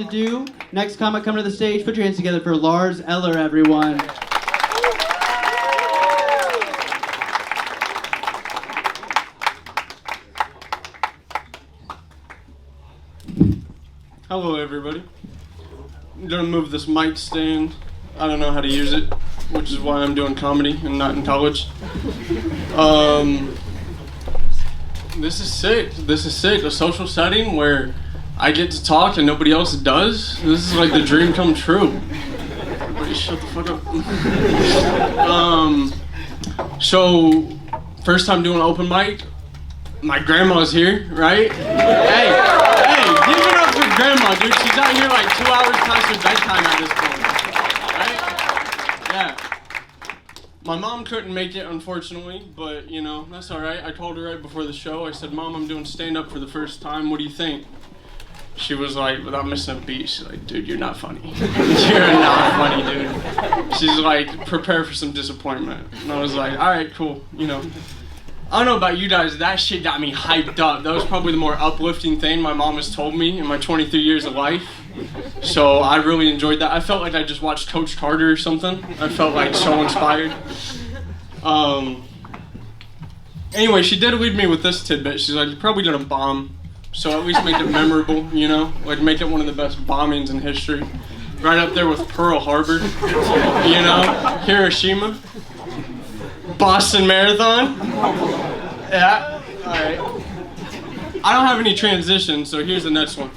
to do. Next comic coming to the stage. Put your hands together for Lars Eller, everyone. Hello, everybody. I'm gonna move this mic stand. I don't know how to use it, which is why I'm doing comedy and not in college. This is sick. This is sick. A social setting where I get to talk and nobody else does. This is like the dream come true. Everybody shut the fuck up. So, first time doing open mic. My grandma's here, right? Hey, give it up for grandma, dude. She's out here like 2 hours past her bedtime at this point, right? Yeah. My mom couldn't make it, unfortunately, but, you know, that's all right. I told her right before the show, I said, Mom, I'm doing stand-up for the first time. What do you think? She was like, without missing a beat, she's like, dude, you're not funny. You're not funny, dude. She's like, prepare for some disappointment. And I was like, all right, cool, you know. I don't know about you guys, that shit got me hyped up. That was probably the more uplifting thing my mom has told me in my 23 years of life. So I really enjoyed that. I felt like I just watched Coach Carter or something. I felt like so inspired. Anyway, she did leave me with this tidbit. She's like, you're probably gonna bomb. So at least make it memorable, you know? Like make it one of the best bombings in history. Right up there with Pearl Harbor, you know? Hiroshima. Boston Marathon. Yeah, alright. I don't have any transition, so here's the next one.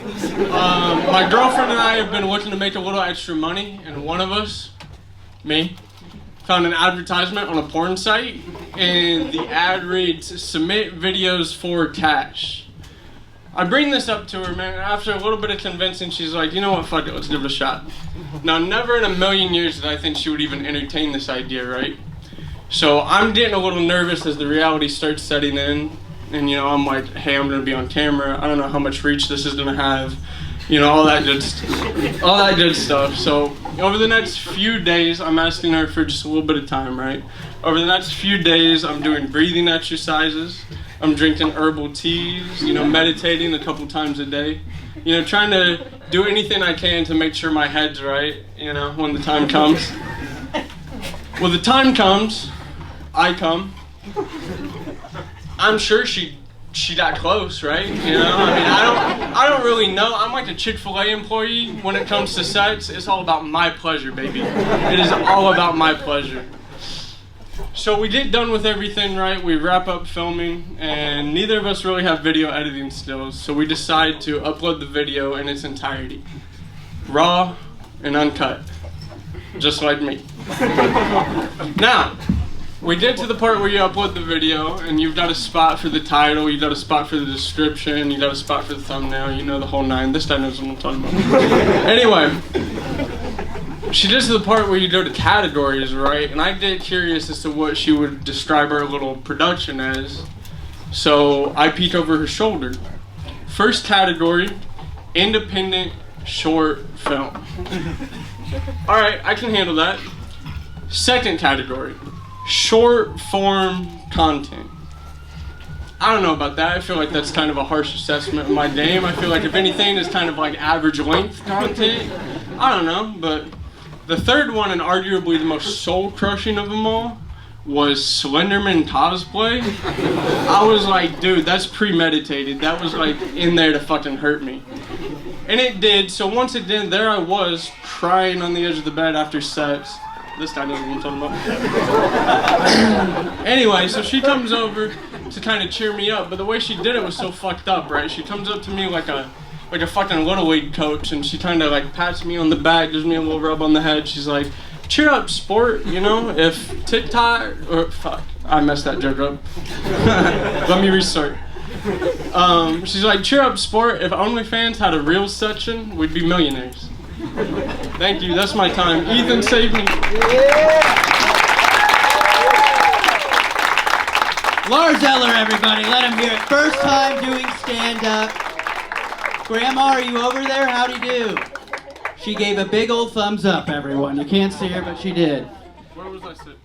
My girlfriend and I have been looking to make a little extra money, and one of us, me, found an advertisement on a porn site, and the ad reads, submit videos for cash. I bring this up to her, man, and after a little bit of convincing, she's like, you know what, fuck it, let's give it a shot. Now, never in a million years did I think she would even entertain this idea, right? So I'm getting a little nervous as the reality starts setting in, and you know, I'm like, hey, I'm gonna be on camera, I don't know how much reach this is gonna have, you know, all that good stuff. So over the next few days, I'm asking her for just a little bit of time, right? Over the next few days, I'm doing breathing exercises, I'm drinking herbal teas, you know, meditating a couple times a day, you know, trying to do anything I can to make sure my head's right, you know, when the time comes. Well, the time comes, I come. I'm sure she got close, right? You know, I mean, I don't really know. I'm like a Chick-fil-A employee when it comes to sex. It's all about my pleasure, baby. It is all about my pleasure. So we get done with everything, right? We wrap up filming, and neither of us really have video editing skills, so we decide to upload the video in its entirety. Raw and uncut. Just like me. Now, we get to the part where you upload the video, and you've got a spot for the title, you've got a spot for the description, you've got a spot for the thumbnail, you know the whole nine. This guy knows what I'm talking about. Anyway, she gets to the part where you go to categories, right? And I get curious as to what she would describe her little production as. So I peek over her shoulder. First category, independent short film. Alright, I can handle that. Second category, short form content. I don't know about that. I feel like that's kind of a harsh assessment of my game. I feel like if anything, it's kind of like average length content. I don't know, but the third one, and arguably the most soul-crushing of them all, was Slenderman cosplay. I was like, dude, that's premeditated. That was like in there to fucking hurt me. And it did, so once it did, there I was, crying on the edge of the bed after sex. This guy knows what I'm talking about. Anyway, so she comes over to kind of cheer me up, but the way she did it was so fucked up, right? She comes up to me like a fucking Little League coach, and she kind of like pats me on the back, gives me a little rub on the head. She's like, cheer up, sport, you know, if TikTok, or fuck, I messed that joke up. Let me restart. She's like, cheer up, sport, if OnlyFans had a real section, we'd be millionaires. Thank you, that's my time. Ethan saved me. Yeah. Lars Eller, everybody, let him hear it. First time doing stand-up. Grandma, are you over there? Howdy do. She gave a big old thumbs up, everyone. You can't see her, but she did. Where was I sitting?